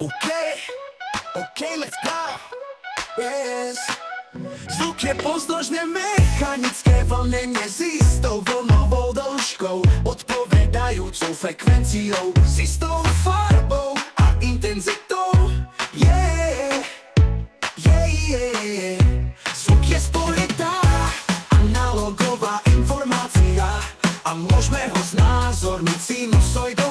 OK, let's go. Yes. Zvuk je posložne mechanické vlnenie s istou vlnovou dĺžkou, odpovedajúcou frekvenciou, s istou farbou a intenzitou. Zvuk je spojitá analogová informácia a môžeme ho znázorniť sinusoidou.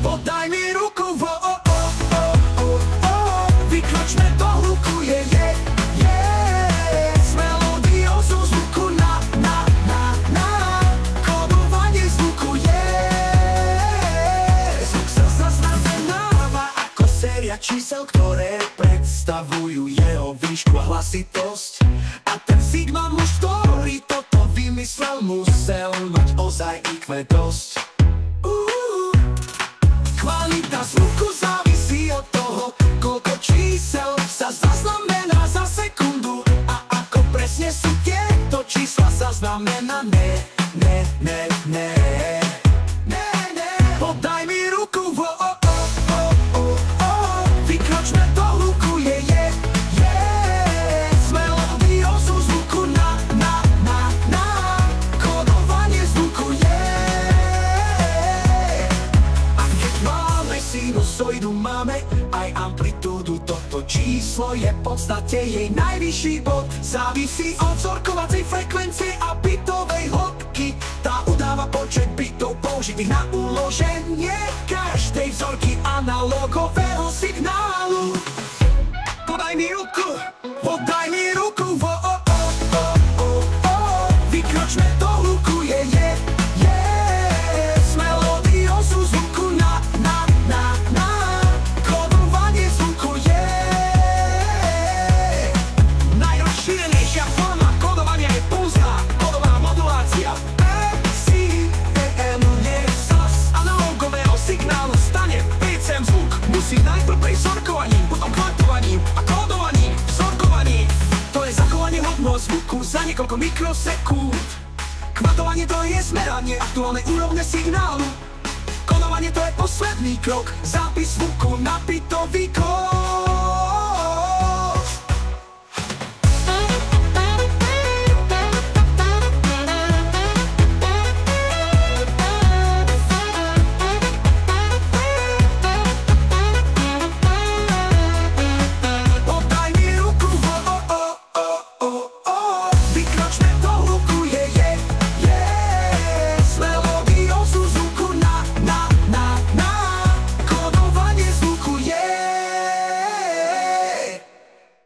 Podaj mi ruku, vykročme do hluku, s melódiou zo zvuku na kodovanie zvuku, Zvuk sa zaznamenáva ako séria čísel, ktoré predstavujú jeho výšku a hlasitosť. A ten Sigma muž, ktorý toto vymyslel, musel mať ozaj IQ dosť. Kvalita zvuku závisí od toho, koľko čísel sa zaznamená za sekundu a ako presne sú tieto čísla zaznamenané. Podaj mi ruku, vykročme do hluku, s melódiou zo zvuku na kodovanie zvuku, sinusoidu máme aj amplitúdu. Toto číslo je v podstate jej najvyšší bod. Závisí od vzorkovacej frekvencie a bitovej hĺbky. Tá udáva počet bitov použitých na uloženie každej vzorky analogového signálu. Podaj mi ruku, vykročme do hluku, s melódiou zo zvuku na kodovanie zvuku, Najrozšírenejšia forma kodovania je pulzná kodová modulácia. Z analogového signálu stane PCM zvuk. Musí najprv prejsť vzorkovaním, potom kvantovaním a kódovaním. Vzorkovanie to je zachovanie hodnôt zvuku za niekoľko mikrosekúnd. Kvantovanie to je zmeranie aktuálnej úrovne signálu. Kodovanie to je posledný krok, zápis zvuku na bitový kód.